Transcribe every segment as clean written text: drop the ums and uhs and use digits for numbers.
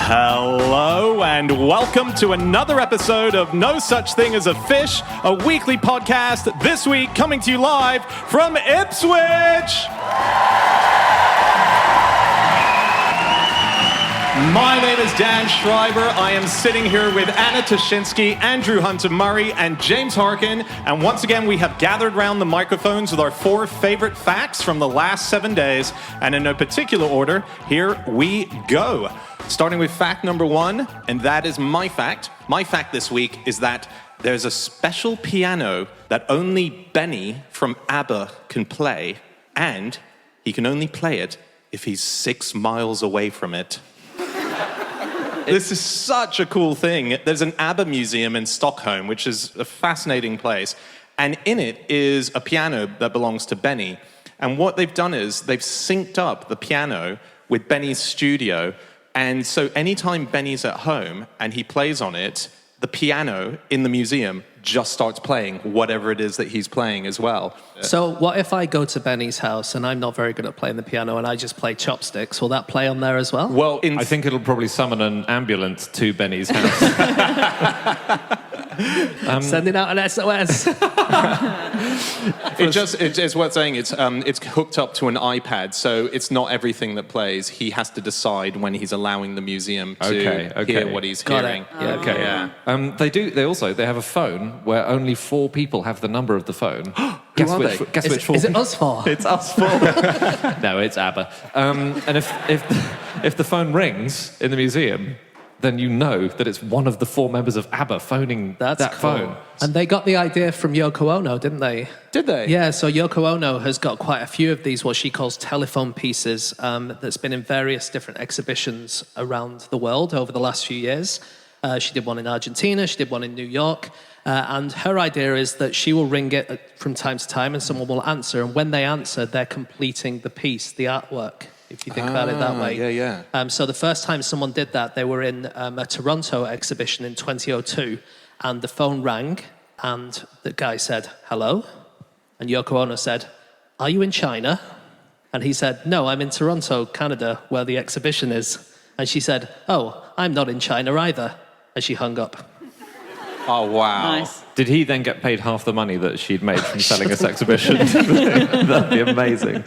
Hello and welcome to another episode of No Such Thing as a Fish, a weekly podcast, this week coming to you live from Ipswich. My name is Dan Schreiber. I am sitting here with Anna Toshinsky, Andrew Hunter-Murray, and James Harkin. And once again, we have gathered round the microphones with our 4 favorite facts from the last 7 days. And in no particular order, here we go. Starting with fact number 1, and that is my fact. My fact this week is that there's a special piano that only Benny from ABBA can play, and he can only play it if he's 6 miles away from it. This is such a cool thing. There's an ABBA museum in Stockholm, which is a fascinating place. And in it is a piano that belongs to Benny. And what they've done is they've synced up the piano with Benny's studio. And so anytime Benny's at home and he plays on it, the piano in the museum just starts playing whatever it is that he's playing as well. So what if I go to Benny's house and I'm not very good at playing the piano and I just play chopsticks? Will that play on there as well? Well, I think it'll probably summon an ambulance to Benny's house. Sending out an SOS. It's worth saying it's hooked up to an iPad, so it's not everything that plays. He has to decide when he's allowing the museum to hear what he's hearing. Yeah, okay. Yeah. They have a phone where only 4 people have the number of the phone. Guess which 4? Is it us 4? It's us 4. No, it's ABBA. And if the phone rings in the museum, then you know that it's one of the 4 members of ABBA phoning that cool. phone. And they got the idea from Yoko Ono, didn't they? Did they? Yeah, so Yoko Ono has got quite a few of these, what she calls telephone pieces, that's been in various different exhibitions around the world over the last few years. She did one in Argentina, she did one in New York. And her idea is that she will ring it from time to time and someone will answer. And when they answer, they're completing the piece, the artwork, if you think about it that way. Yeah. So the first time someone did that, they were in a Toronto exhibition in 2002. And the phone rang and the guy said, hello? And Yoko Ono said, are you in China? And he said, no, I'm in Toronto, Canada, where the exhibition is. And she said, oh, I'm not in China either. And she hung up. Oh, wow. Nice. Did he then get paid half the money that she'd made from selling this exhibition? That'd be amazing.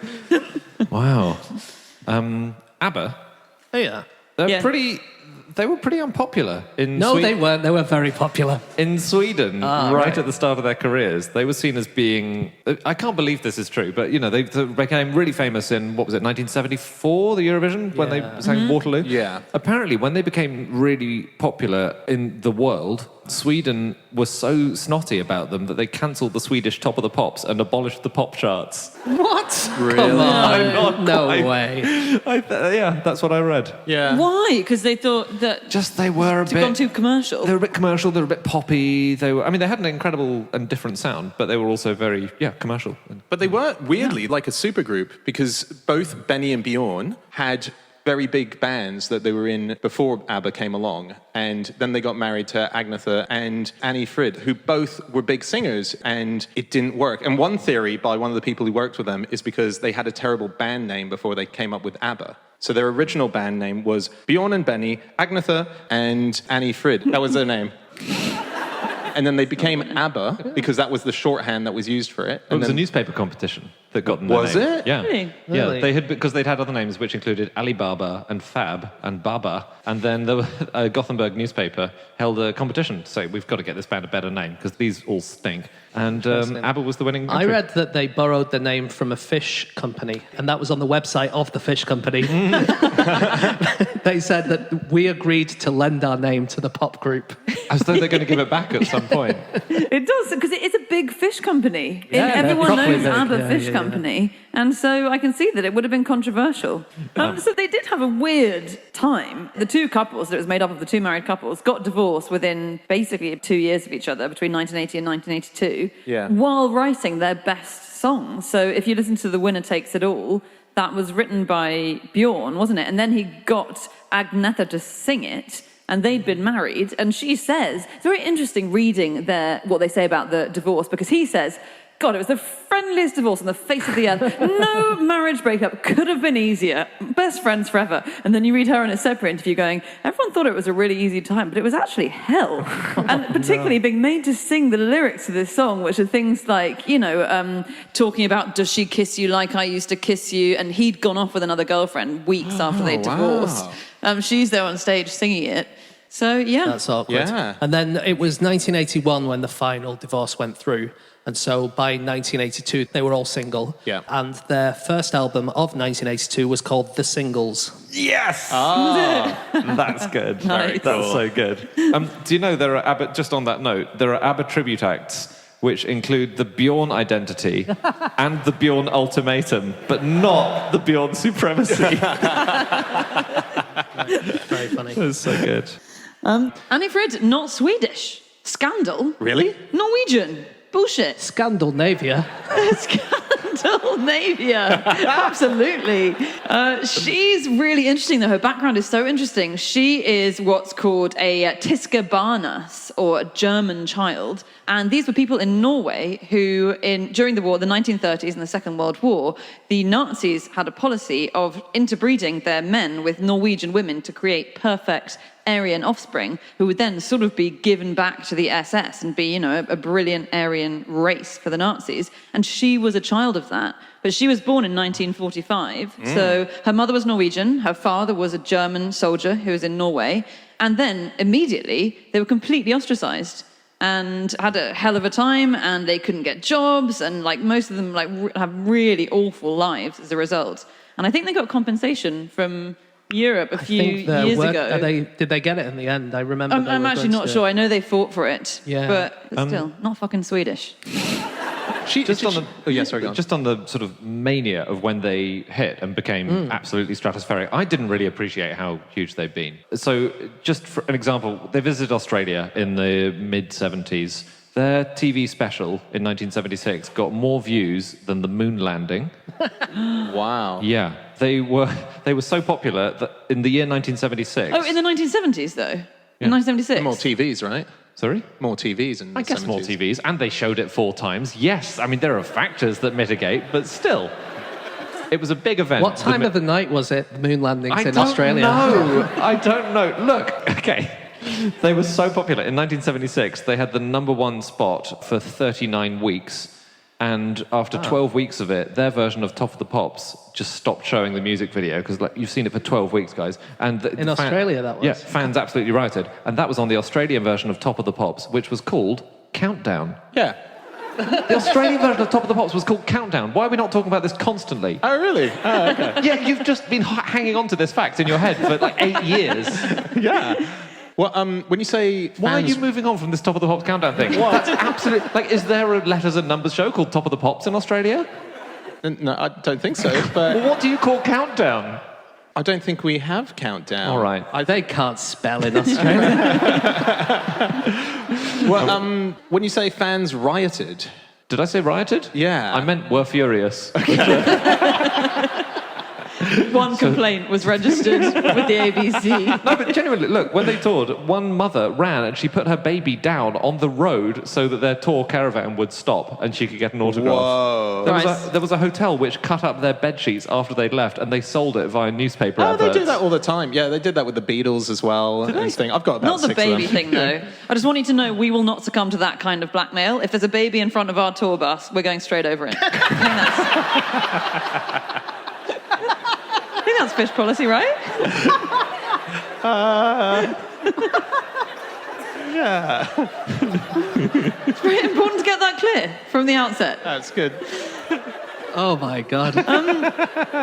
Wow. ABBA, Oh, yeah. they were pretty unpopular in No, Sweden. they weren't. They were very popular. In Sweden, right right. at the start of their careers, they were seen as being... I can't believe this is true, but, they became really famous in, 1974, the Eurovision, when they sang Waterloo? Yeah. Apparently, when they became really popular in the world, Sweden was so snotty about them that they cancelled the Swedish Top of the Pops and abolished the pop charts. What? Really? Come on. I'm not No quite- way. Yeah, that's what I read. Yeah. Why? Because they thought that Just they were a they'd gone bit... too commercial. They were a bit commercial, they were a bit poppy, they had an incredible and different sound, but they were also very, commercial. But they were weirdly like a supergroup because both Benny and Bjorn had very big bands that they were in before ABBA came along, and then they got married to Agnetha and Annie Frid, who both were big singers, and it didn't work. And one theory by one of the people who worked with them is because they had a terrible band name before they came up with ABBA. So their original band name was Bjorn and Benny, Agnetha and Annie Frid. That was their name. And then they became ABBA because that was the shorthand that was used for it. It was a newspaper competition that got them their Was name. it? Yeah. Really? Yeah, because they'd had other names which included Alibaba and Fab and Baba, and then the Gothenburg newspaper held a competition to say, we've got to get this band a better name because these all stink. And ABBA was the winning I entry. read that they borrowed the name from a fish company, and that was on the website of the fish company. They said that we agreed to lend our name to the pop group. As though they're going to give it back at some point. It does, because it is a big fish company. Yeah, Everyone they're properly knows big. ABBA Yeah, Fish yeah, Company, and so I can see that it would have been controversial. So they did have a weird time. The 2 couples that was made up of the 2 married couples got divorced within basically 2 years of each other, between 1980 and 1982, while writing their best songs. So if you listen to The Winner Takes It All, that was written by Bjorn, wasn't it? And then he got Agnetha to sing it, and they'd been married. And she says, it's very interesting reading what they say about the divorce, because he says, God, it was the friendliest divorce on the face of the earth. No marriage breakup could have been easier. Best friends forever. And then you read her in a separate interview going, everyone thought it was a really easy time, but it was actually hell. And particularly being made to sing the lyrics to this song, which are things like, talking about, does she kiss you like I used to kiss you? And he'd gone off with another girlfriend weeks after they'd divorced. She's there on stage singing it. So, yeah. That's awkward. Yeah. And then it was 1981 when the final divorce went through. And so by 1982, they were all single. Yeah. And their first album of 1982 was called The Singles. Yes! That's good. Nice. That's so good. Do you know there are ABBA, just on that note, there are ABBA tribute acts which include the Bjorn Identity and the Bjorn Ultimatum, but not the Bjorn Supremacy. Very funny. That's so good. Annie Frid, not Swedish. Scandal? Really? Norwegian. Bullshit. Scandalnavia. Scandalnavia. Absolutely. She's really interesting, though. Her background is so interesting. She is what's called a Tyska Barnas, or a German child. And these were people in Norway who, during the war, the 1930s and the Second World War, the Nazis had a policy of interbreeding their men with Norwegian women to create perfect Aryan offspring, who would then sort of be given back to the SS and be, a brilliant Aryan race for the Nazis. And she was a child of that. But she was born in 1945. So her mother was Norwegian. Her father was a German soldier who was in Norway. And then immediately they were completely ostracized and had a hell of a time, and they couldn't get jobs, and most of them have really awful lives as a result. And I think they got compensation from Europe a few years ago. Did they get it in the end? I remember. I'm actually not sure. I know they fought for it, Yeah. but still not fucking Swedish. Just on the on. sort of mania of when they hit and became absolutely stratospheric, I didn't really appreciate how huge they've been. So, just for an example, they visited Australia in the mid-70s. Their TV special in 1976 got more views than the moon landing. Wow. Yeah, they were so popular that in the year 1976. Oh, in the 1970s though. In 1976. More TVs, right? Sorry? More TVs in the I guess 70s. more TVs, and they showed it 4 times. Yes, I mean, there are factors that mitigate, but still. It was a big event. What time of the night was it, the moon landings in Australia? I don't know. Look, okay. They were so popular. In 1976, they had the #1 spot for 39 weeks. And after 12 weeks of it, their version of Top of the Pops just stopped showing the music video because you've seen it for 12 weeks, guys. And in Australia, that was? Yeah, fans absolutely rioted. And that was on the Australian version of Top of the Pops, which was called Countdown. Yeah. The Australian version of Top of the Pops was called Countdown. Why are we not talking about this constantly? Oh, really? Oh, okay. Yeah, you've just been hanging on to this fact in your head for 8 years. Yeah. Well, when you say fans... Why are you moving on from this Top of the Pops countdown thing? That's absolutely... is there a letters and numbers show called Top of the Pops in Australia? No, I don't think so, but... Well, what do you call countdown? I don't think we have countdown. All right. They can't spell in Australia. Well, when you say fans rioted... Did I say rioted? Yeah. I meant were furious. One complaint was registered with the ABC. No, but genuinely, look, when they toured, one mother ran and she put her baby down on the road so that their tour caravan would stop and she could get an autograph. Whoa. There was a hotel which cut up their bed sheets after they'd left and they sold it via newspaper Oh, adverts. they do that all the time. Yeah, they did that with the Beatles as well. I've got about Not the 6 baby of them. thing, though. I just want you to know we will not succumb to that kind of blackmail. If there's a baby in front of our tour bus, we're going straight over it. I think that's fish policy, right? Yeah. It's very important to get that clear from the outset. That's good. Oh, my God.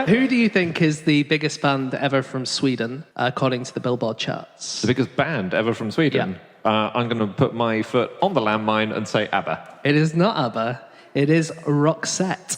Who do you think is the biggest band ever from Sweden, according to the Billboard charts? The biggest band ever from Sweden. I'm going to put my foot on the landmine and say ABBA. It is not ABBA. It is Roxette.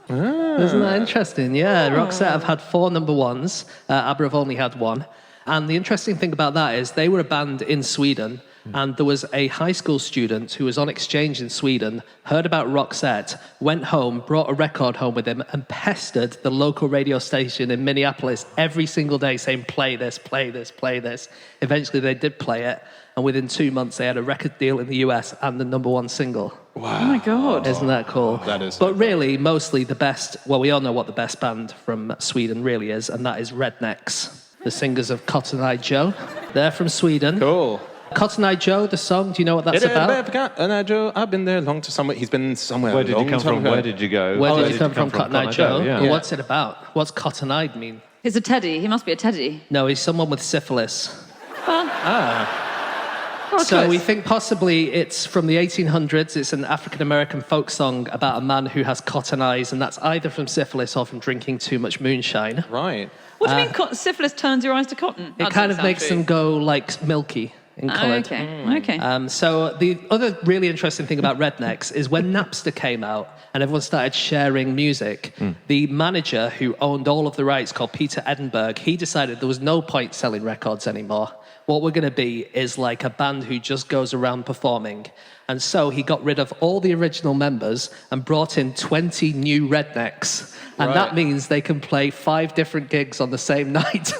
Isn't that interesting? Yeah, Roxette have had 4 #1s. ABBA have only had 1. And the interesting thing about that is they were a band in Sweden, And there was a high school student who was on exchange in Sweden, heard about Roxette, went home, brought a record home with him, and pestered the local radio station in Minneapolis every single day saying, play this, play this, play this. Eventually they did play it, and within 2 months they had a record deal in the US and the #1 single. Wow. Oh my God. Isn't that cool? That is. But really, mostly the best, well, we all know what the best band from Sweden really is, and that is Rednecks, the singers of Cotton Eye Joe. They're from Sweden. Cool. Cotton Eye Joe, the song, do you know what that's about? Cotton Eye Joe, I've been there long to somewhere. He's been somewhere. Where did you come from? Where did you go? Where did you come from, Cotton Eye Joe? Yeah. Well, what's it about? What's cotton-eyed mean? He's a teddy. He must be a teddy. No, he's someone with syphilis. Oh, So close. we think possibly it's from the 1800s. It's an African-American folk song about a man who has cotton eyes, and that's either from syphilis or from drinking too much moonshine. Right. What do you mean syphilis turns your eyes to cotton? It kind of makes them go like milky in colour. Okay. So the other really interesting thing about Rednecks is when Napster came out and everyone started sharing music, the manager who owned all of the rights, called Peter Edinburgh, he decided there was no point selling records anymore. What we're going to be is like a band who just goes around performing. And so he got rid of all the original members and brought in 20 new Rednecks. And that means they can play 5 different gigs on the same night.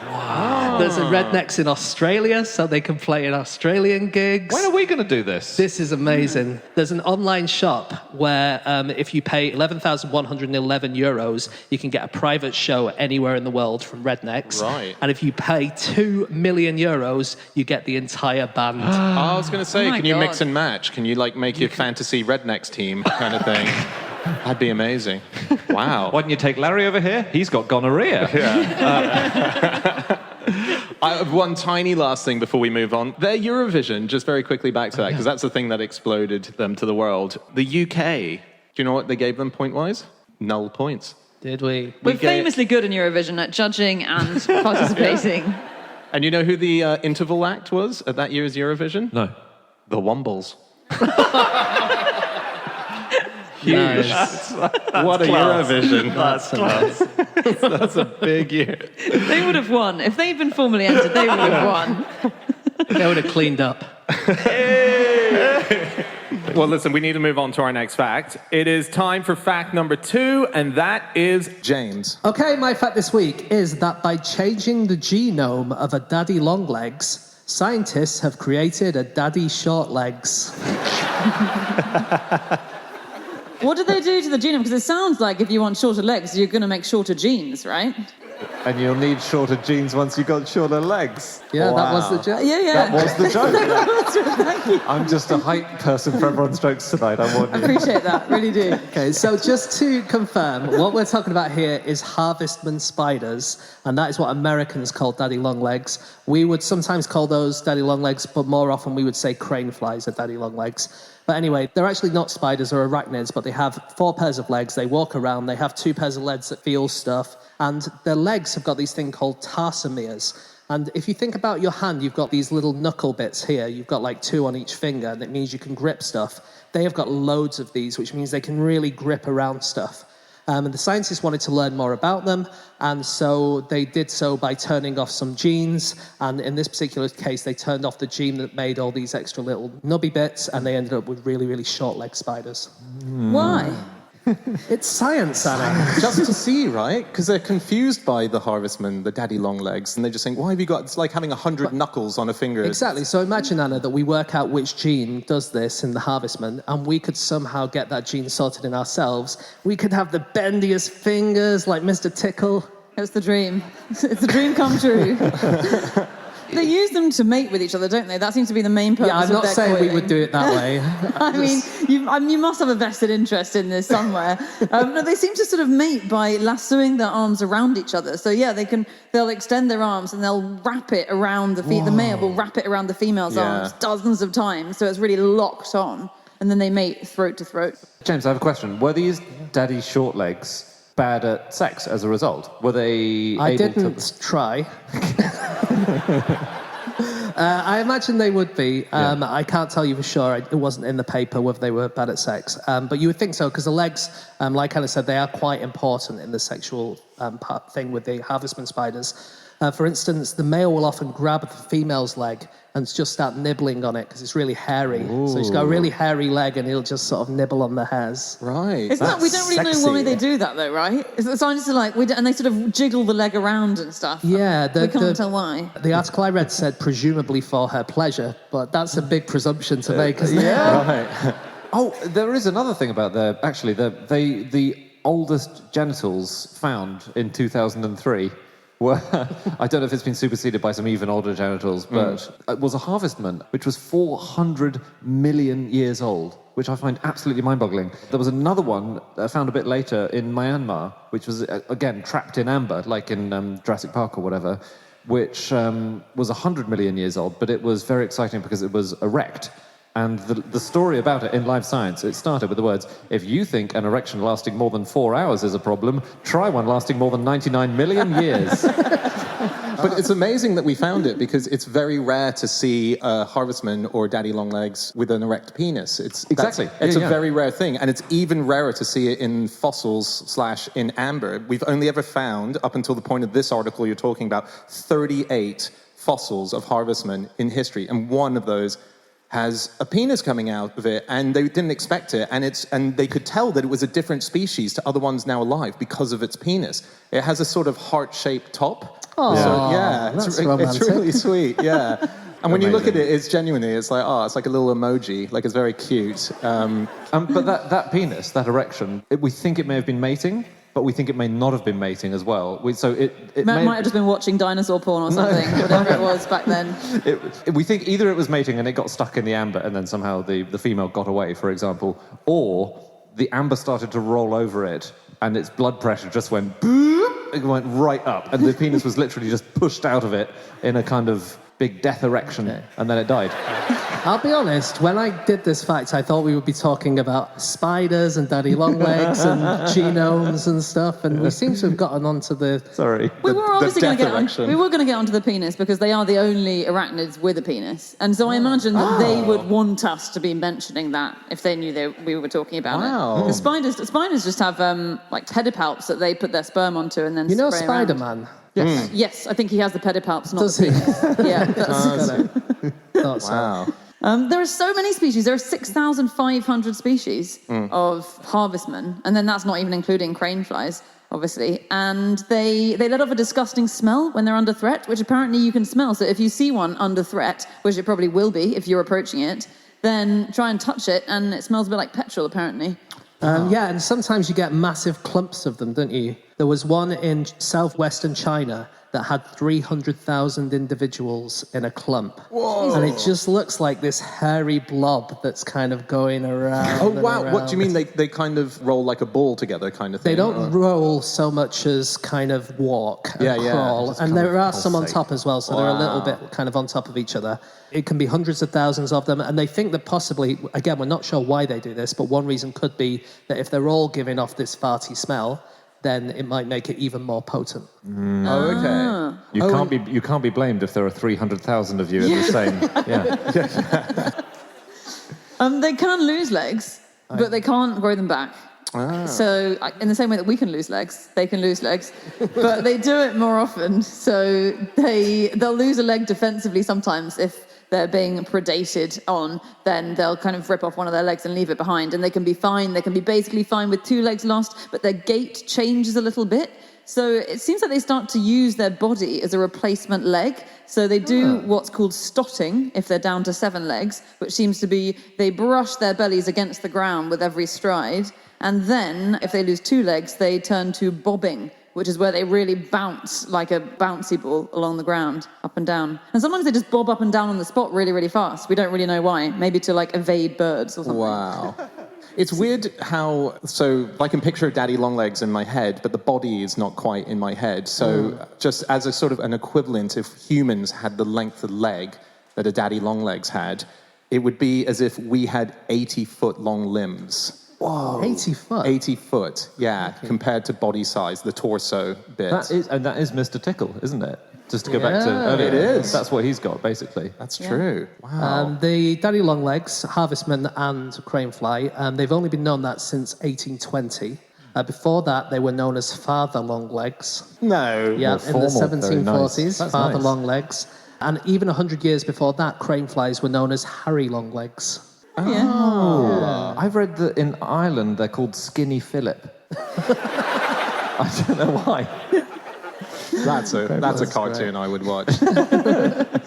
Wow. There's a Rednecks in Australia, so they can play in Australian gigs. When are we going to do this? This is amazing. There's an online shop where if you pay 11,111 euros, you can get a private show anywhere in the world from Rednecks. Right. And if you pay 2 million euros, you get the entire band. I was going to say, Oh my can you mix God. and match? Can you like make your fantasy Rednecks team kind of thing? That'd be amazing. Wow. Why don't you take Larry over here? He's got gonorrhea. I have one tiny last thing before we move on. Their Eurovision, just very quickly back to that, because that's the thing that exploded them to the world. The UK, do you know what they gave them point-wise? Null points. Did we? We're famously good in Eurovision at judging and participating. And you know who the interval act was at that year's Eurovision? No. The Wombles. Huge. What a Eurovision. That's a big year. They would have won. If they'd been formally entered, they would have won. They would have cleaned up. Well, listen, we need to move on to our next fact. It is time for fact number 2, and that is James. Okay, my fact this week is that by changing the genome of a daddy longlegs, scientists have created a daddy shortlegs. What did they do to the genome? Because it sounds like if you want shorter legs, you're going to make shorter genes, right? And you'll need shorter jeans once you've got shorter legs. Yeah, Wow. that was the joke. Yeah. That was the joke. Thank you. I'm just a height person for everyone's jokes tonight. I warn I you. appreciate that, really do. Okay, so just to confirm, what we're talking about here is harvestman spiders, and that is what Americans call daddy longlegs. We would sometimes call those daddy longlegs, but more often we would say crane flies are daddy longlegs. But anyway, they're actually not spiders or arachnids, but they have 4 pairs of legs. They walk around. They have 2 pairs of legs that feel stuff. And their legs have got these things called tarsomeres. And if you think about your hand, you've got these little knuckle bits here. You've got like 2 on each finger, and it means you can grip stuff. They have got loads of these, which means they can really grip around stuff. And the scientists wanted to learn more about them, and so they did so by turning off some genes, and in this particular case, they turned off the gene that made all these extra little nubby bits, and they ended up with really, really short-legged spiders. Why? It's science, Anna. Just to see, right? Because they're confused by the harvestman, the daddy long legs, and they're just saying, why have you got, it's like having 100 knuckles on a finger. Exactly. So imagine, Anna, that we work out which gene does this in the harvestman, and we could somehow get that gene sorted in ourselves. We could have the bendiest fingers like Mr. Tickle. It's the dream. It's the dream come true. They use them to mate with each other, don't they? That seems to be the main purpose Yeah, I'm of not their saying we coiling. would do it that way. I mean, you must have a vested interest in this somewhere. No, they seem to sort of mate by lassoing their arms around each other. So yeah, they'll extend their arms and they'll wrap it around the male will wrap it around the female's arms dozens of times, so it's really locked on, and then they mate throat to throat. James, I have a question. Were these daddy short legs bad at sex as a result? Were they I able didn't try. I imagine they would be. I can't tell you for sure. It wasn't in the paper whether they were bad at sex. But you would think so, because the legs, like Anna said, they are quite important in the sexual thing with the harvestman spiders. For instance, the male will often grab the female's leg and just start nibbling on it because it's really hairy. Ooh. So he's got a really hairy leg and he'll just sort of nibble on the hairs. Right. Isn't that, we don't really know why they do that, though, right? The scientists are like, and they sort of jiggle the leg around and stuff. Yeah. We can't tell why. The article I read said presumably for her pleasure, but that's a big presumption to make, isn't it? Right. Oh, there is another thing about the oldest genitals found in 2003 were, I don't know if it's been superseded by some even older genitals, but it was a harvestman, which was 400 million years old, which I find absolutely mind-boggling. There was another one found a bit later in Myanmar, which was, again, trapped in amber, like in Jurassic Park or whatever, which was 100 million years old, but it was very exciting because it was erect. And the story about it in Live Science, it started with the words, if you think an erection lasting more than 4 hours is a problem, try one lasting more than 99 million years. But it's amazing that we found it because it's very rare to see a harvestman or daddy longlegs with an erect penis. It's a very rare thing. And it's even rarer to see it in fossils / in amber. We've only ever found, up until the point of this article you're talking about, 38 fossils of harvestmen in history. And one of those has a penis coming out of it, and they didn't expect it, and they could tell that it was a different species to other ones now alive because of its penis. It has a sort of heart-shaped top. Oh, so, yeah, it's really sweet, yeah. And when you look at it, it's genuinely, it's like a little emoji, like it's very cute. But that penis, that erection, we think it may have been mating, but we think it may not have been mating as well. It might have just been watching dinosaur porn or something, whatever it was back then. We think either it was mating and it got stuck in the amber and then somehow the female got away, for example, or the amber started to roll over it and its blood pressure just went boop, it went right up, and the penis was literally just pushed out of it in a kind of big death erection, and then it died. I'll be honest, when I did this fact, I thought we would be talking about spiders and daddy longlegs and genomes and stuff, and we seem to have gotten onto the... Sorry. We were obviously going to erection. get onto the penis because they are the only arachnids with a penis. And so I imagine that they would want us to be mentioning that if they knew we were talking about it. Because spiders just have like pedipalps that they put their sperm onto and then spray Spider-Man? Yes. Yes, I think he has the pedipalps, not Does the he? penis. Yeah, that's... Wow. There are so many species. There are 6,500 species of harvestmen, and then that's not even including crane flies, obviously. And they let off a disgusting smell when they're under threat, which apparently you can smell. So if you see one under threat, which it probably will be if you're approaching it, then try and touch it, and it smells a bit like petrol, apparently. Yeah, and sometimes you get massive clumps of them, don't you? There was one in southwestern China that had 300,000 individuals in a clump. Whoa. And it just looks like this hairy blob that's kind of going around. Oh, wow. Around. What do you mean they kind of roll like a ball together kind of thing? They don't roll so much as kind of walk and crawl. And there are some on top as well, so they're a little bit kind of on top of each other. It can be hundreds of thousands of them, and they think that possibly, again, we're not sure why they do this, but one reason could be that if they're all giving off this farty smell, then it might make it even more potent. Oh, okay. You can't be blamed if there are 300,000 of you in the same. They can lose legs, but they can't grow them back. So in the same way that we can lose legs, they can lose legs, but they do it more often. So they'll lose a leg defensively sometimes if they're being predated on, then they'll kind of rip off one of their legs and leave it behind, and they can be fine. They can be basically fine with 2 legs lost, but their gait changes a little bit. So it seems like they start to use their body as a replacement leg. So they do what's called stotting if they're down to 7 legs, which seems to be they brush their bellies against the ground with every stride. And then if they lose 2 legs, they turn to bobbing, which is where they really bounce like a bouncy ball along the ground, up and down. And sometimes they just bob up and down on the spot really, really fast. We don't really know why. Maybe to like evade birds or something. Wow. It's weird how, so I can picture daddy longlegs in my head, but the body is not quite in my head. So just as a sort of an equivalent, if humans had the length of leg that a daddy longlegs had, it would be as if we had 80-foot long limbs. Whoa. 80 foot? 80 foot, yeah, compared to body size, the torso bit. That is Mr. Tickle, isn't it? Just to go back to earlier. It is. That's what he's got, basically. That's true. Wow. The daddy longlegs, harvestman and cranefly, they've only been known that since 1820. Before that, they were known as father longlegs. No. Yeah, in the formal, very nice. 1740s, That's father nice. longlegs. And even 100 years before that, crane flies were known as Harry longlegs. I've read that in Ireland they're called Skinny Philip. I don't know why. That's a cartoon I would watch.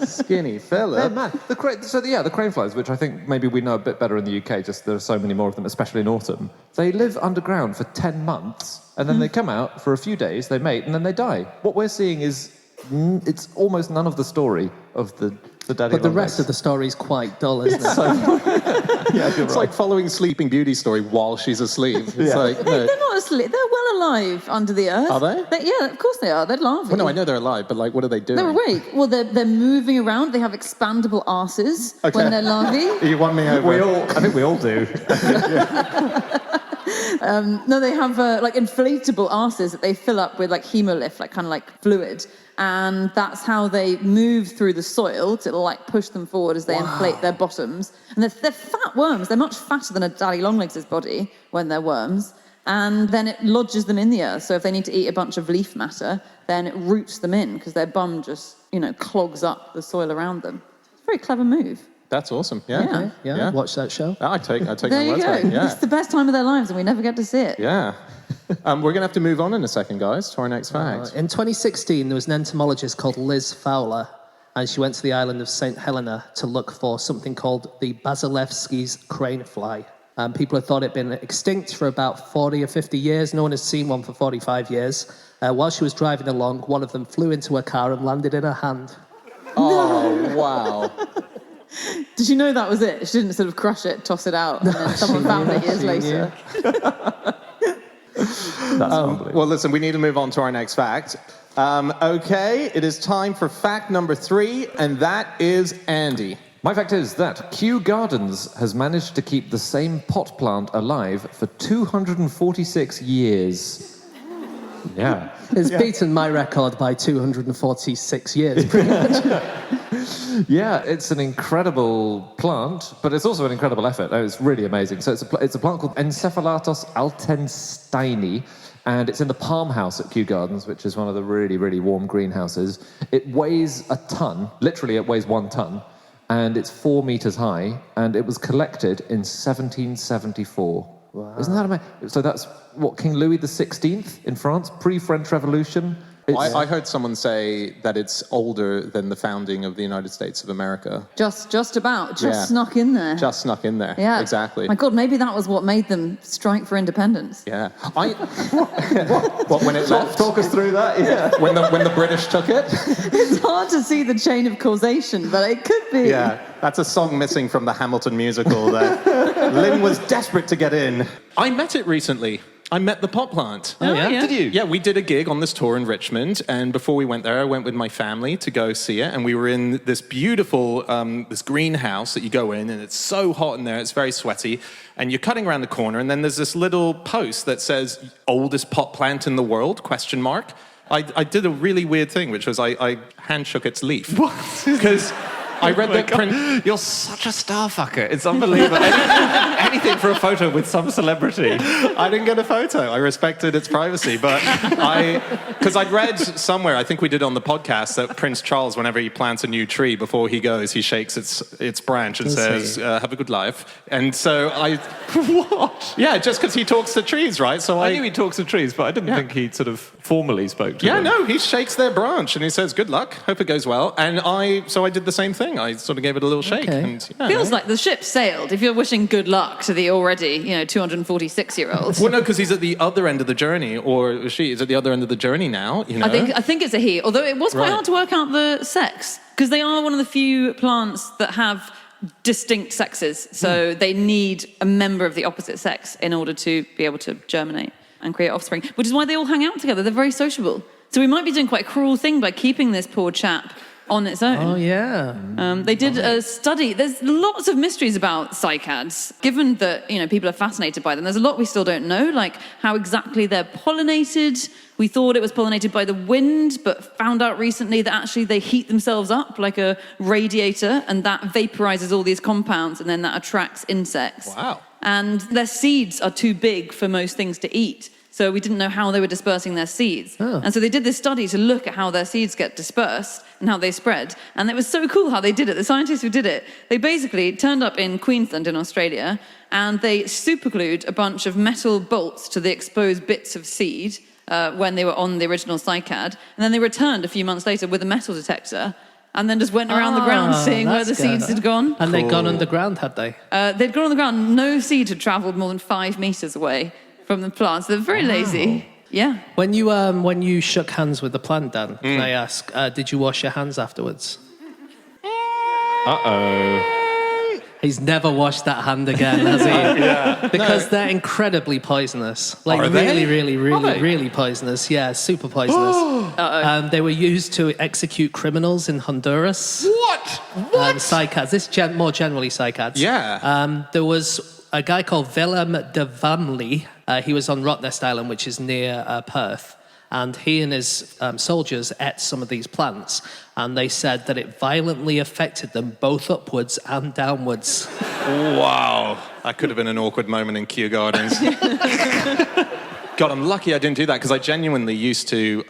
Skinny Philip. Man, the crane flies, which I think maybe we know a bit better in the UK, just there are so many more of them, especially in autumn. They live underground for 10 months, and then they come out for a few days, they mate, and then they die. What we're seeing is, it's almost none of the story of the daddy But the long rest legs. of the story is quite dull, isn't it? It's like following Sleeping Beauty's story while she's asleep. It's like, no. They're not asleep. They're well alive under the earth. Are they? Yeah, of course they are. They're larvae. Well, no, I know they're alive, but like, what are they doing? They're awake. Well, they're moving around. They have expandable arses when they're larvae. You won me over. I think we all do. No, they have like inflatable arses that they fill up with like hemolymph, like kind of like fluid. And that's how they move through the soil to like push them forward as they inflate their bottoms. And they're fat worms. They're much fatter than a daddy longlegs' body when they're worms. And then it lodges them in the earth. So if they need to eat a bunch of leaf matter, then it roots them in because their bum just, clogs up the soil around them. It's a very clever move. That's awesome. Yeah. Yeah, watch that show. I take There my you words go. back. Yeah. It's the best time of their lives and we never get to see it. Yeah. We're going to have to move on in a second, guys, to our next fact. In 2016, there was an entomologist called Liz Fowler, and she went to the island of St. Helena to look for something called the Basilevsky's crane fly. People had thought it had been extinct for about 40 or 50 years. No one has seen one for 45 years. While she was driving along, one of them flew into her car and landed in her hand. Oh, wow. Did you know that was it? She didn't sort of crush it, toss it out, and then someone found it years later. That's unbelievable. Well, listen, we need to move on to our next fact. Okay, it is time for fact number 3, and that is Andy. My fact is that Kew Gardens has managed to keep the same pot plant alive for 246 years. Yeah. It's beaten my record by 246 years, pretty much. Yeah, it's an incredible plant, but it's also an incredible effort. It's really amazing. So it's a plant called Encephalatos altensteini, and it's in the Palm House at Kew Gardens, which is one of the really, really warm greenhouses. It weighs a ton. Literally, it weighs 1 ton. And it's 4 meters high, and it was collected in 1774. Wow. Isn't that amazing? So that's what, King Louis XVI in France, pre-French Revolution? I heard someone say that it's older than the founding of the United States of America. Just about. Snuck in there. Just snuck in there. Yeah. Exactly. My God, maybe that was what made them strike for independence. Yeah. What, when it left? Talk us through that, yeah. When the British took it? It's hard to see the chain of causation, but it could be. Yeah. That's a song missing from the Hamilton musical that Lynn was desperate to get in. I met it recently. I met the pot plant. Oh, yeah? Did you? Yeah, we did a gig on this tour in Richmond, and before we went there, I went with my family to go see it, and we were in this beautiful, this greenhouse that you go in, and it's so hot in there, it's very sweaty, and you're cutting around the corner, and then there's this little post that says, oldest pot plant in the world, ? I did a really weird thing, which was I hand shook its leaf. What? Because I read that print. You're such a star fucker. It's unbelievable. Anything for a photo with some celebrity. I didn't get a photo. I respected its privacy, but because I'd read somewhere, I think we did on the podcast, that Prince Charles, whenever he plants a new tree, before he goes, he shakes its branch and says, "Have a good life." And so What? yeah, just because he talks to trees, right? So I knew he talks to trees, but I didn't think he sort of formally spoke to them. no, he shakes their branch and he says, "Good luck, hope it goes well." And I did the same thing. I sort of gave it a little shake. Okay. And, Feels like the ship sailed if you're wishing good luck to the already, 246-year-old. Well, no, because he's at the other end of the journey, or she is at the other end of the journey now. I think it's a he, although it was quite hard to work out the sex, because they are one of the few plants that have distinct sexes, so they need a member of the opposite sex in order to be able to germinate and create offspring, which is why they all hang out together. They're very sociable. So we might be doing quite a cruel thing by keeping this poor chap on its own. Oh, yeah. They did a study. There's lots of mysteries about cycads. Given that, people are fascinated by them, there's a lot we still don't know, like how exactly they're pollinated. We thought it was pollinated by the wind, but found out recently that actually they heat themselves up like a radiator, and that vaporizes all these compounds, and then that attracts insects. Wow. And their seeds are too big for most things to eat. So we didn't know how they were dispersing their seeds. Oh. And so they did this study to look at how their seeds get dispersed and how they spread. And it was so cool how they did it. The scientists who did it, they basically turned up in Queensland in Australia and they superglued a bunch of metal bolts to the exposed bits of seed when they were on the original cycad. And then they returned a few months later with a metal detector and then just went around the ground seeing where the seeds had gone. And they'd gone underground, had they? They'd gone on the ground. No seed had travelled more than 5 meters away from the plants. They're very lazy. Yeah. When you shook hands with the plant, Dan, can I ask, did you wash your hands afterwards? Uh-oh. He's never washed that hand again, has he? Because they're incredibly poisonous. Like Are they? really poisonous. Yeah, super poisonous. They were used to execute criminals in Honduras. What? Cycads. This more generally cycads. Yeah. There was a guy called Willem de Vamley. He was on Rottnest Island, which is near Perth. And he and his soldiers ate some of these plants, and they said that it violently affected them both upwards and downwards. Wow. That could have been an awkward moment in Kew Gardens. God, I'm lucky I didn't do that because I genuinely used to...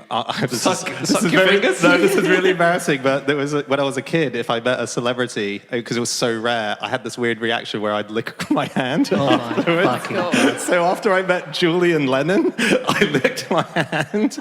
Suck your fingers? No, this is really embarrassing, but there was when I was a kid, if I met a celebrity, because it was so rare, I had this weird reaction where I'd lick my hand afterwards. My fucking God. So after I met Julian Lennon, I licked my hand.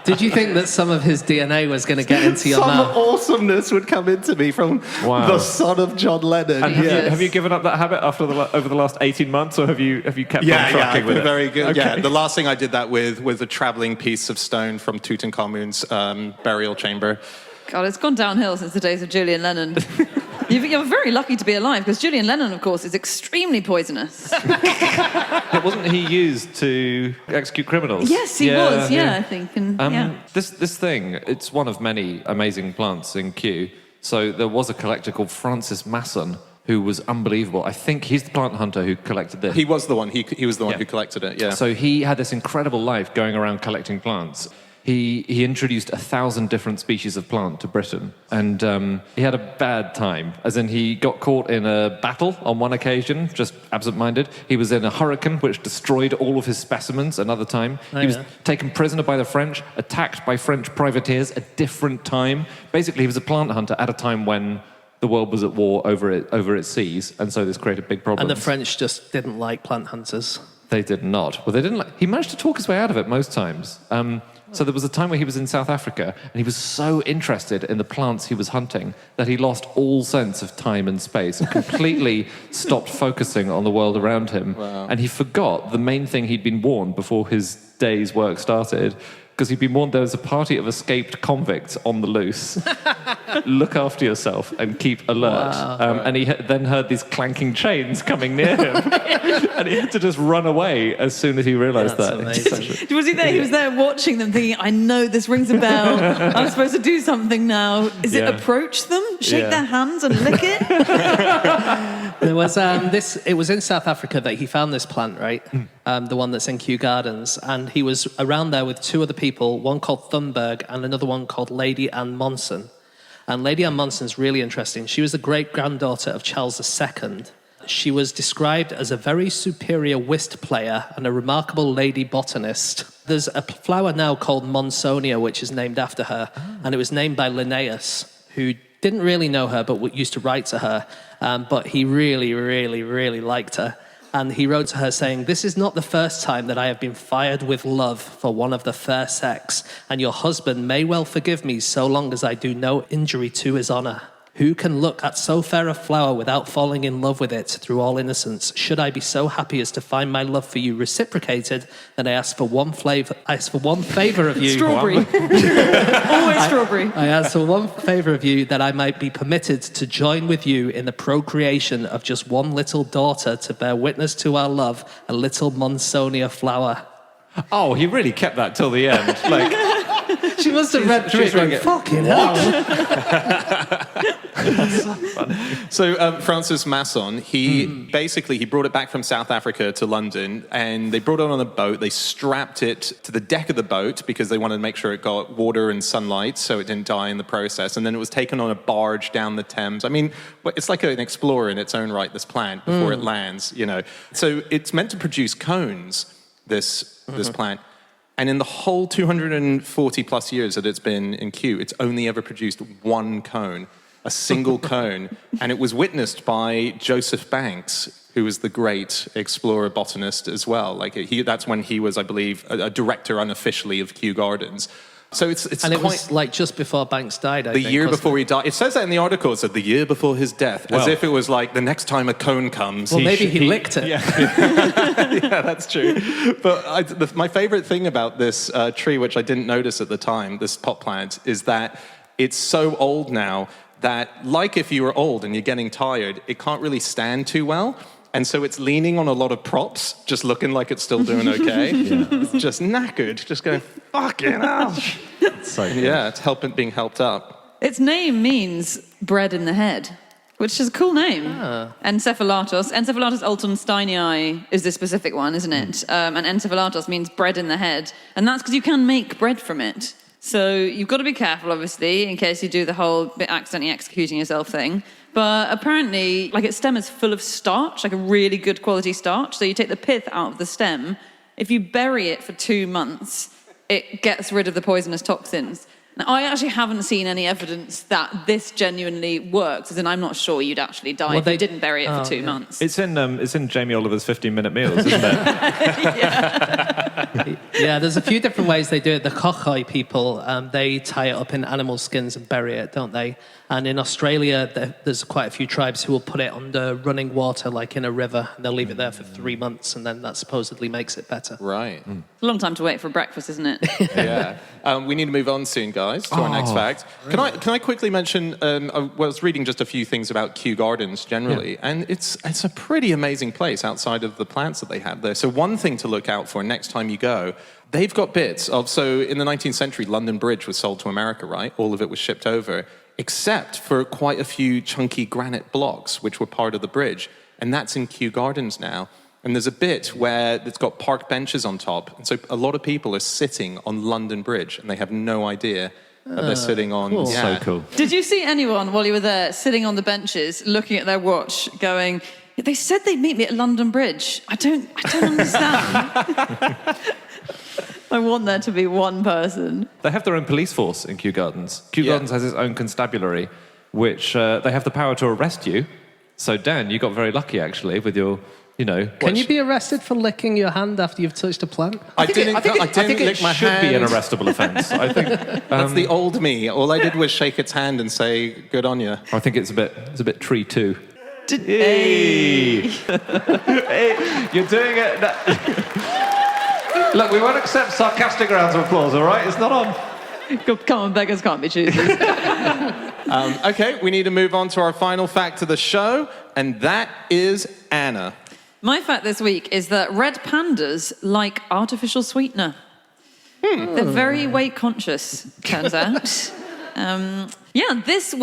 Did you think that some of his DNA was going to get into your Some mouth? awesomeness would come into me from the son of John Lennon. And have you given up that habit over the last 18 months, or have you kept on tracking with it? Very good. Okay. Yeah, the last thing I did that with was a travelling piece of stone from Tutankhamun's burial chamber. God, it's gone downhill since the days of Julian Lennon. You're very lucky to be alive because Julian Lennon, of course, is extremely poisonous. Wasn't he used to execute criminals? Yes, he was. Yeah, I think. And, This thing, it's one of many amazing plants in Kew. So there was a collector called Francis Masson who was unbelievable. I think he's the plant hunter who collected this. He was the one. He was the one who collected it. Yeah. So he had this incredible life going around collecting plants. He introduced 1,000 different species of plant to Britain, and he had a bad time, as in he got caught in a battle on one occasion, just absent-minded. He was in a hurricane which destroyed all of his specimens another time. He was taken prisoner by the French, attacked by French privateers a different time. Basically, he was a plant hunter at a time when the world was at war over its seas, and so this created big problems. And the French just didn't like plant hunters. They did not. Well, they didn't like... He managed to talk his way out of it most times. So there was a time where he was in South Africa, and he was so interested in the plants he was hunting that he lost all sense of time and space and completely stopped focusing on the world around him. Wow. And he forgot the main thing he'd been warned before his day's work started, because he'd been warned there was a party of escaped convicts on the loose. Look after yourself and keep alert. Wow. And he then heard these clanking chains coming near him. And he had to just run away as soon as he realised that. Amazing. was he there? He was there watching them, thinking, "I know this rings a bell. I'm supposed to do something now." Is it approach them, shake their hands, and lick it? There was It was in South Africa that he found this plant, right? The one that's in Kew Gardens, and he was around there with two other people, one called Thunberg and another one called Lady Anne Monson. And Lady Anne Monson's really interesting. She was the great-granddaughter of Charles II. She was described as a very superior whist player and a remarkable lady botanist. There's a flower now called Monsonia, which is named after her, and it was named by Linnaeus, who didn't really know her, but used to write to her. But he really, really, really liked her. And he wrote to her saying, "This is not the first time that I have been fired with love for one of the fair sex, and your husband may well forgive me so long as I do no injury to his honour. Who can look at so fair a flower without falling in love with it through all innocence? Should I be so happy as to find my love for you reciprocated, then I ask for one favour of you." Strawberry. Always strawberry. I ask for one favour of you, that I might be permitted to join with you in the procreation of just one little daughter to bear witness to our love, a little Monsonia flower. Oh, he really kept that till the end. Like, She must have read through it going, fucking hell. So Francis Masson, he brought it back from South Africa to London, and they brought it on a boat. They strapped it to the deck of the boat because they wanted to make sure it got water and sunlight so it didn't die in the process. And then it was taken on a barge down the Thames. I mean, it's like an explorer in its own right, this plant, before it lands, you know. So it's meant to produce cones. this plant. And in the whole 240 plus years that it's been in Kew, it's only ever produced one cone, a single cone. And it was witnessed by Joseph Banks, who was the great explorer botanist as well. That's when he was, I believe, a director unofficially of Kew Gardens. So it's and it was like just before Banks died, I think. The year before he died. It says that in the article. It said the year before his death, as if it was like the next time a cone comes. Well, maybe he licked it. Yeah, yeah, that's true. But my favorite thing about this tree, which I didn't notice at the time, this pot plant, is that it's so old now that, like if you were old and you're getting tired, it can't really stand too well. And so it's leaning on a lot of props, just looking like it's still doing okay. It's just knackered, just going, fucking hell. So cool. Yeah, it's being helped up. Its name means bread in the head, which is a cool name. Encephalatos altonsteinii is the specific one, isn't it? And encephalatos means bread in the head. And that's because you can make bread from it. So you've got to be careful, obviously, in case you do the whole accidentally executing yourself thing. But apparently, its stem is full of starch, a really good quality starch. So you take the pith out of the stem. If you bury it for 2 months, it gets rid of the poisonous toxins. Now, I actually haven't seen any evidence that this genuinely works, as in I'm not sure you'd actually die if you didn't bury it for 2 months. It's in Jamie Oliver's 15-minute meals, isn't it? Yeah, there's a few different ways they do it. The Khoikhoi people, they tie it up in animal skins and bury it, don't they? And in Australia, there's quite a few tribes who will put it under running water, like in a river, and they'll leave it there for 3 months, and then that supposedly makes it better. Right. It's a long time to wait for breakfast, isn't it? Yeah. We need to move on soon, guys, to our next fact. Really? Can I quickly mention, I was reading just a few things about Kew Gardens generally, and it's a pretty amazing place outside of the plants that they have there. So one thing to look out for next time you go, they've got bits of, so in the 19th century, London Bridge was sold to America, right? All of it was shipped over, except for quite a few chunky granite blocks, which were part of the bridge. And that's in Kew Gardens now. And there's a bit where it's got park benches on top. And so a lot of people are sitting on London Bridge, and they have no idea that they're sitting on... Cool. Yeah. So cool. Did you see anyone, while you were there, sitting on the benches, looking at their watch, going, they said they'd meet me at London Bridge. I don't understand. I want there to be one person. They have their own police force in Kew Gardens. Kew Gardens has its own constabulary, which they have the power to arrest you. So, Dan, you got very lucky, actually, with your... Can you be arrested for licking your hand after you've touched a plant? I didn't lick my should hand. be an arrestable offence. I think That's the old me. All I did was shake its hand and say, good on you. I think it's a bit tree too. Hey! Hey, you're doing it. Look, we won't accept sarcastic rounds of applause, all right? It's not on. Come on, beggars can't be choosers. Okay, we need to move on to our final fact of the show, and that is Anna. My fact this week is that red pandas like artificial sweetener. They're very weight conscious, turns out. This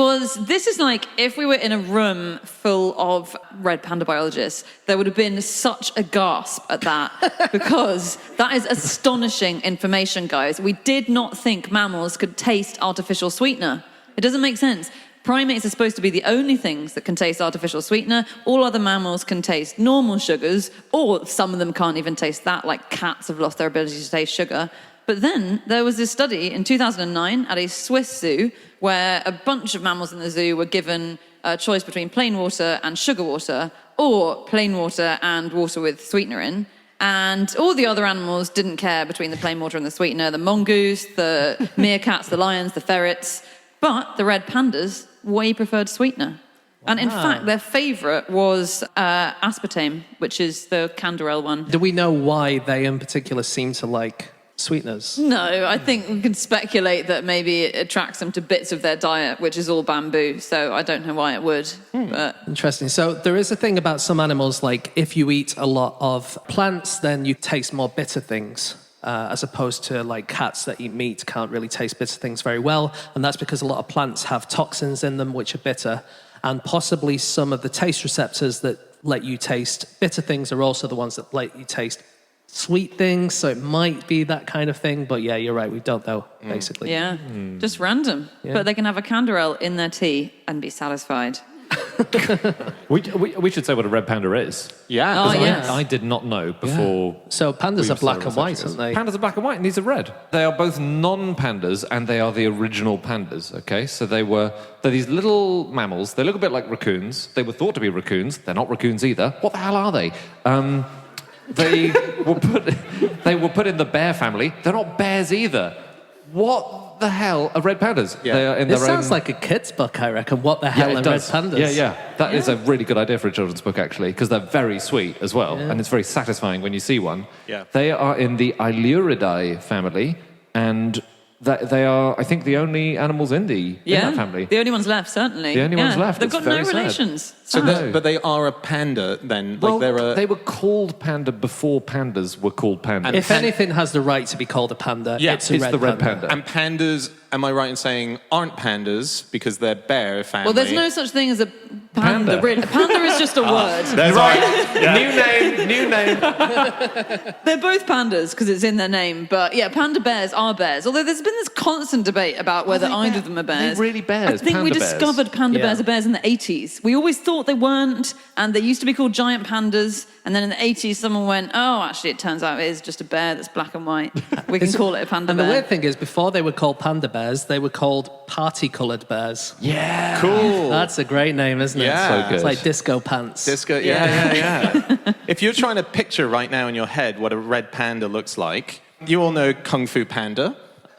is like if we were in a room full of red panda biologists, there would have been such a gasp at that because that is astonishing information, guys. We did not think mammals could taste artificial sweetener. It doesn't make sense. Primates are supposed to be the only things that can taste artificial sweetener. All other mammals can taste normal sugars, or some of them can't even taste that, like cats have lost their ability to taste sugar. But then there was this study in 2009 at a Swiss zoo where a bunch of mammals in the zoo were given a choice between plain water and sugar water, or plain water and water with sweetener in. And all the other animals didn't care between the plain water and the sweetener, the mongoose, the meerkats, the lions, the ferrets. But the red pandas way preferred sweetener. And in fact, their favourite was aspartame, which is the canderel one. Do we know why they in particular seem to like sweeteners? No, I think we can speculate that maybe it attracts them to bits of their diet, which is all bamboo. So I don't know why it would. But Interesting. So there is a thing about some animals, like if you eat a lot of plants, then you taste more bitter things. As opposed to like cats that eat meat can't really taste bitter things very well. And that's because a lot of plants have toxins in them which are bitter. And possibly some of the taste receptors that let you taste bitter things are also the ones that let you taste sweet things. So it might be that kind of thing. But yeah, you're right. We don't know, basically. yeah, just random. Yeah. But they can have a canderel in their tea and be satisfied. We should say what a red panda is. Yeah. Oh, yes. I did not know before. So pandas are black and white, aren't they? Pandas are black and white, and these are red. They are both non-pandas, and they are the original pandas. Okay, so they're these little mammals. They look a bit like raccoons. They were thought to be raccoons. They're not raccoons either. What the hell are they? They were put in the bear family. They're not bears either. What the hell are red pandas? Yeah. They are in This their sounds own... like a kid's book, I reckon. What the hell it are red does. pandas? Yeah. That is a really good idea for a children's book, actually, because they're very sweet as well, and it's very satisfying when you see one. Yeah. They are in the Iluridae family, and they are, I think, the only animals in that family. The only ones left, certainly. The only ones left. They've It's got no very sad. relations. So Sad. but they are a panda then? Well, they're they were called panda before pandas were called pandas. If anything has the right to be called a panda, Yeah, it's the red panda. And pandas, am I right in saying, aren't pandas because they're bear family? Well, there's no such thing as a panda. Panda. Really. A panda is just a word. That's right. New name. They're both pandas because it's in their name. But yeah, panda bears are bears. Although there's been this constant debate about whether either of them are bears. Are they really bears? I think we Panda bears? discovered panda Yeah. bears are bears in the 80s. We always thought they weren't, and they used to be called giant pandas. And then in the 80s, someone went, oh, actually, it turns out it is just a bear that's black and white. We can call it a panda And bear. the weird thing is, before they were called panda bears, they were called party-coloured bears. Yeah. Cool. That's a great name, isn't it? Yeah. So good. It's like disco pants. Disco, yeah. If you're trying to picture right now in your head what a red panda looks like, you all know Kung Fu Panda.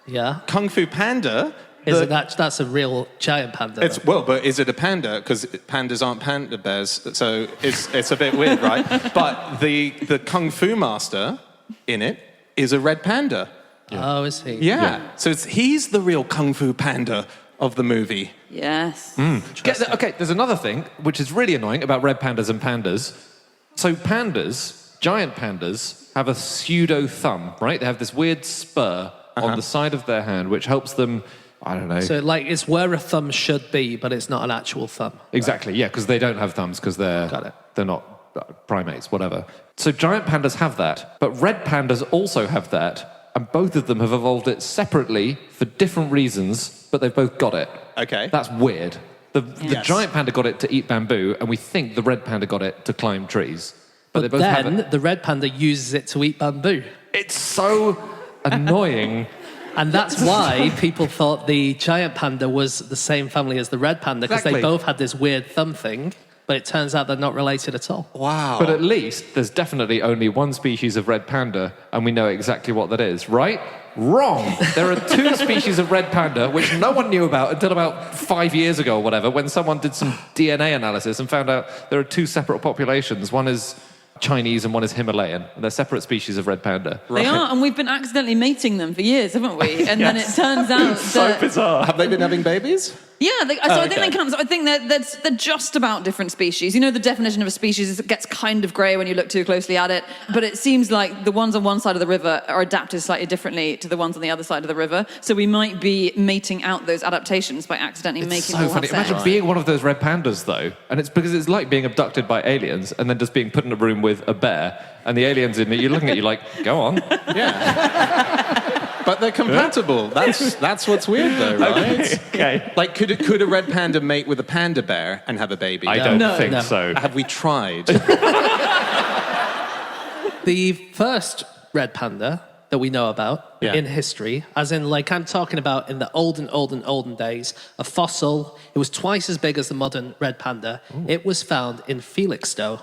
Yeah. Kung Fu Panda... That's a real giant panda. But is it a panda? Because pandas aren't panda bears, so it's a bit weird, right? But the Kung Fu master in it is a red panda. Oh, is he? Yeah. So he's the real Kung Fu Panda of the movie. Yes. Okay, there's another thing which is really annoying about red pandas and pandas. So pandas, giant pandas, have a pseudo thumb, right? They have this weird spur on the side of their hand which helps them, I don't know. So, it's where a thumb should be, but it's not an actual thumb. Exactly, yeah, because they don't have thumbs because they're not primates, whatever. So giant pandas have that, but red pandas also have that, and both of them have evolved it separately for different reasons, but they've both got it. Okay. That's weird. The giant panda got it to eat bamboo, and we think the red panda got it to climb trees. But they both have then it. the red panda uses it to eat bamboo. It's so annoying. And that's why people thought the giant panda was the same family as the red panda, because Exactly. they both had this weird thumb thing, but it turns out they're not related at all. Wow. But at least there's definitely only one species of red panda, and we know exactly what that is, right? Wrong. There are two species of red panda which no one knew about until about 5 years ago or whatever, when someone did some DNA analysis and found out there are two separate populations. One is Chinese and one is Himalayan. And they're separate species of red panda. They are, and we've been accidentally mating them for years, haven't we? And then it turns out that... bizarre. Have they been having babies? Yeah, I think okay. they count. I think they're just about different species. You know, the definition of a species is it gets kind of grey when you look too closely at it. But it seems like the ones on one side of the river are adapted slightly differently to the ones on the other side of the river. So we might be mating out those adaptations by accidentally making It's so them all funny. have sex. Imagine being one of those red pandas, though, and it's because it's like being abducted by aliens and then just being put in a room with a bear, and the aliens in it, you're looking at you like, go on. But they're compatible. That's what's weird, though, right? Okay. Like, could a red panda mate with a panda bear and have a baby? I don't No. think No. so. Have we tried? The first red panda that we know about in history, as in, I'm talking about in the olden days, a fossil. It was twice as big as the modern red panda. Ooh. It was found in Felixstowe.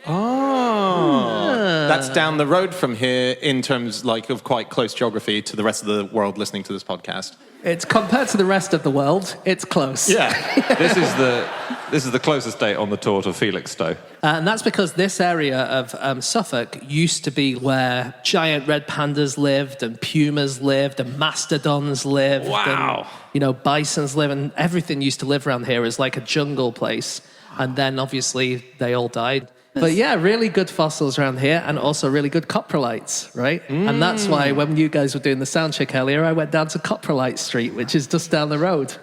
Oh, that's down the road from here in terms of quite close geography to the rest of the world listening to this podcast. It's compared to the rest of the world, it's close. Yeah. This is the closest date on the tour to Felixstowe. And that's because this area of Suffolk used to be where giant red pandas lived, and pumas lived, and mastodons lived. Wow. And, bisons live, and everything used to live around here as like a jungle place. And then obviously they all died. But yeah, really good fossils around here, and also really good coprolites, right? And that's why when you guys were doing the sound check earlier, I went down to Coprolite Street, which is just down the road.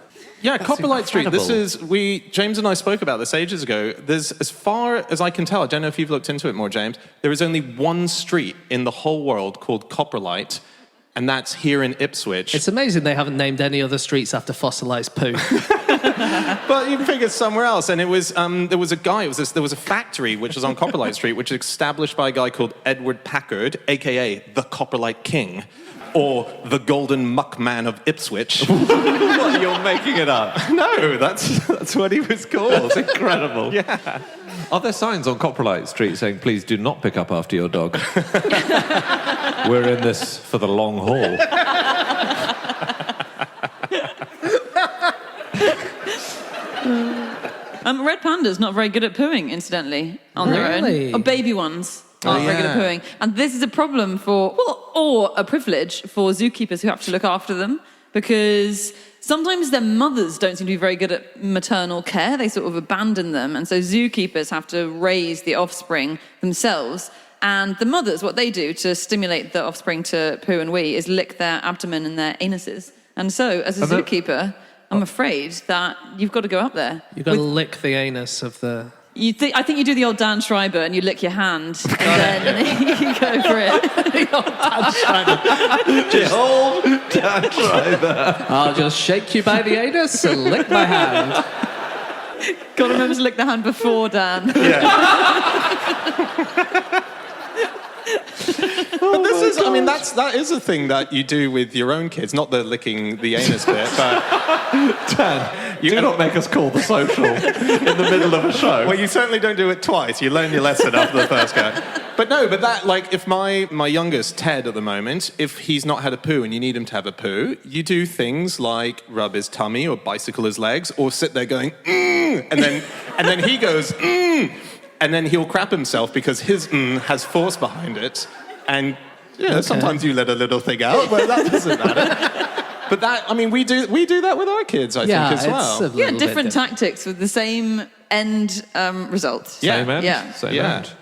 Yeah, Coprolite Street. incredible. James and I spoke about this ages ago. There's, as far as I can tell, I don't know if you've looked into it more, James, there is only one street in the whole world called Coprolite, and that's here in Ipswich. It's amazing they haven't named any other streets after fossilized poo. But you figure somewhere else. And it was, there was a guy, there was a factory which was on Copperlight Street, which was established by a guy called Edward Packard, a.k.a. the Copperlight King, or the Golden Muckman of Ipswich. What, you're making it up? No, that's what he was called. That's incredible. Yeah. Are there signs on Copperlight Street saying, please do not pick up after your dog? We're in this for the long haul. Red pandas not very good at pooing, incidentally, on their Really? own. Or baby ones aren't very good at pooing. And this is a problem or a privilege for zookeepers who have to look after them, because sometimes their mothers don't seem to be very good at maternal care. They sort of abandon them. And so zookeepers have to raise the offspring themselves. And the mothers, what they do to stimulate the offspring to poo and wee is lick their abdomen and their anuses. And so, as a zookeeper, I'm afraid that you've got to go up there. You've got to lick the anus of the... I think you do the old Dan Schreiber and you lick your hand and then you go for it. The old Dan Schreiber. I'll just shake you by the anus and lick my hand. Got to remember to lick the hand before Dan. But this is, I mean, that is a thing that you do with your own kids, not the licking the anus bit, but... Dan, do not make us call the social in the middle of a show. Well, you certainly don't do it twice. You learn your lesson after the first go. But no, but that, like, if my youngest, Ted, at the moment, if he's not had a poo and you need him to have a poo, you do things like rub his tummy or bicycle his legs or sit there going, and then he goes, and then he'll crap himself because his has force behind it. And, sometimes you let a little thing out, but that doesn't matter. But that, I mean, we do that with our kids, I think, as well. Yeah, different tactics with the same end result. Same end? Yeah. Same end.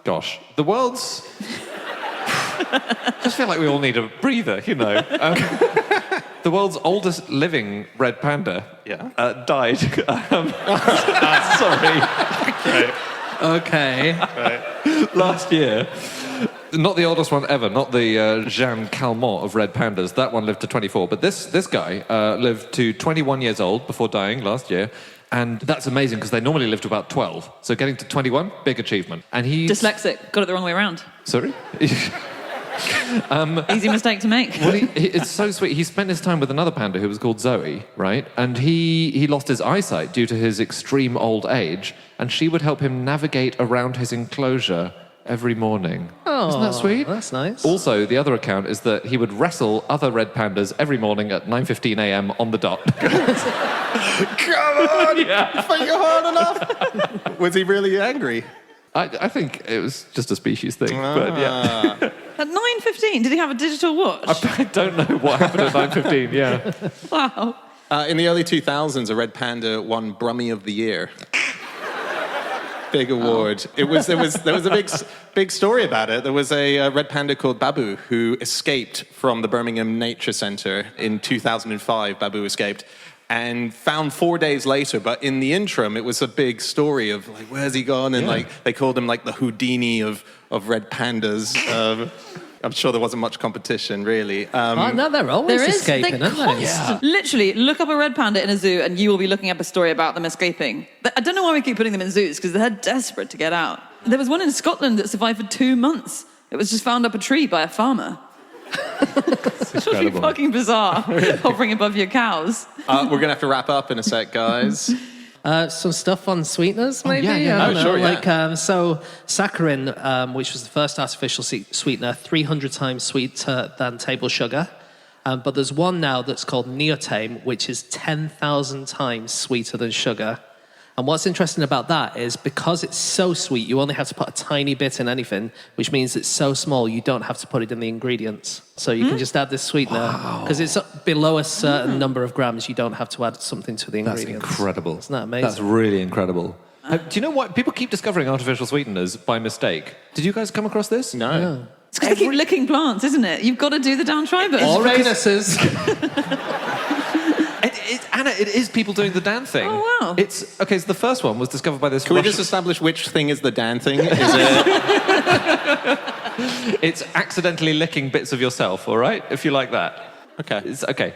Gosh, the world's... just feel like we all need a breather, you know. The world's oldest living red panda died. Sorry. Right. Okay. Right. Last year. Not the oldest one ever, not the Jean Calment of red pandas. That one lived to 24. But this guy lived to 21 years old before dying last year. And that's amazing because they normally live to about 12. So getting to 21, big achievement. And he's... Dyslexic. Got it the wrong way around. Sorry? Easy mistake to make. Well, it's so sweet. He spent his time with another panda who was called Zoe, right? And he lost his eyesight due to his extreme old age. And she would help him navigate around his enclosure every morning. Oh, isn't that sweet? That's nice. Also, the other account is that he would wrestle other red pandas every morning at 9:15 a.m. on the dot. Come on! Yeah. You think you're hard enough? Was he really angry? I think it was just a species thing, but yeah. At 9:15, did he have a digital watch? I don't know what happened at 9:15, yeah. Wow. In the early 2000s, a red panda won Brummie of the Year. Big award. There was a big story about it. There was a red panda called Babu who escaped from the Birmingham Nature Centre in 2005. Babu escaped and found 4 days later. But in the interim, it was a big story of like, where's he gone? And like they called him like the Houdini of red pandas. I'm sure there wasn't much competition, really. No, they're always escaping, aren't they? Yeah. Literally, look up a red panda in a zoo and you will be looking up a story about them escaping. I don't know why we keep putting them in zoos, because they're desperate to get out. There was one in Scotland that survived for 2 months. It was just found up a tree by a farmer. It's really fucking bizarre, hovering above your cows. We're going to have to wrap up in a sec, guys. Some stuff on sweeteners, maybe? yeah. I don't know. Sure, yeah. Like, so saccharin, which was the first artificial sweetener, 300 times sweeter than table sugar. But there's one now that's called neotame, which is 10,000 times sweeter than sugar. And what's interesting about that is because it's so sweet, you only have to put a tiny bit in anything, which means it's so small you don't have to put it in the ingredients. So you can just add this sweetener. Because it's below a certain number of grams, you don't have to add something to the ingredients. That's incredible. Isn't that amazing? That's really incredible. Do you know what? People keep discovering artificial sweeteners by mistake. Did you guys come across this? No. It's because they keep licking plants, isn't it? You've got to do the Dan Schreiber. Or anuses. Anna, it is people doing the Dan thing. Oh, wow. So the first one was discovered by this Can we just establish which thing is the Dan thing? Is it... It's accidentally licking bits of yourself, all right? If you like that. Okay. It's okay.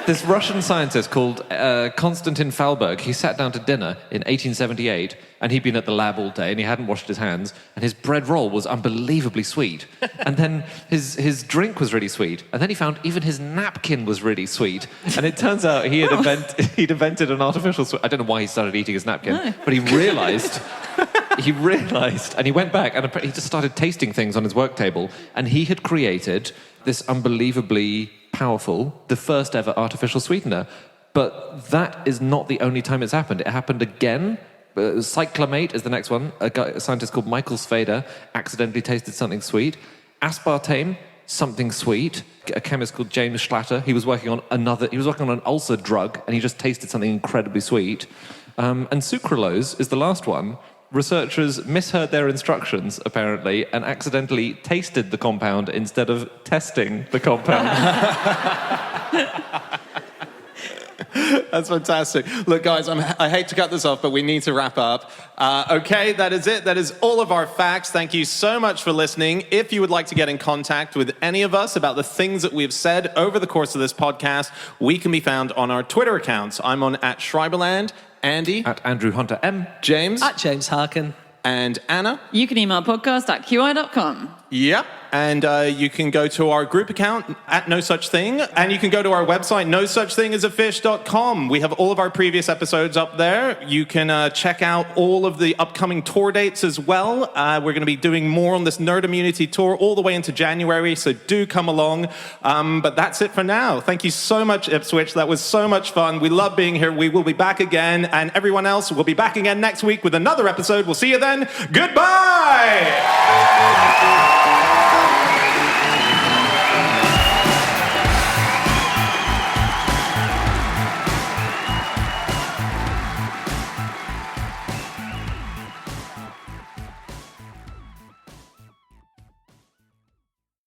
This Russian scientist called Konstantin Falberg, he sat down to dinner in 1878, and he'd been at the lab all day, and he hadn't washed his hands, and his bread roll was unbelievably sweet. And then his drink was really sweet, and then he found even his napkin was really sweet. And it turns out he'd invented an artificial sweet. I don't know why he started eating his napkin, but he realised, and he went back, and he just started tasting things on his work table, and he had created this unbelievably powerful, the first ever artificial sweetener. But that is not the only time it's happened. It happened again. Cyclamate is the next one. A scientist called Michael Sveda accidentally tasted something sweet. Aspartame, something sweet. A chemist called James Schlatter, he was working on an ulcer drug, and he just tasted something incredibly sweet. And sucralose is the last one. Researchers misheard their instructions, apparently, and accidentally tasted the compound instead of testing the compound. That's fantastic. Look, guys, I hate to cut this off, but we need to wrap up. Okay, that is it. That is all of our facts. Thank you so much for listening. If you would like to get in contact with any of us about the things that we've said over the course of this podcast, we can be found on our Twitter accounts. I'm on @Schreiberland. Andy? @AndrewHunterM. James? @JamesHarkin. And Anna? You can email podcast@qi.com. Yep. And you can go to our group account @NoSuchThing. And you can go to our website, nosuchthingasafish.com. We have all of our previous episodes up there. You can check out all of the upcoming tour dates as well. We're going to be doing more on this Nerd Immunity tour all the way into January, so do come along. But that's it for now. Thank you so much, Ipswich. That was so much fun. We love being here. We will be back again. And everyone else will be back again next week with another episode. We'll see you then. Goodbye!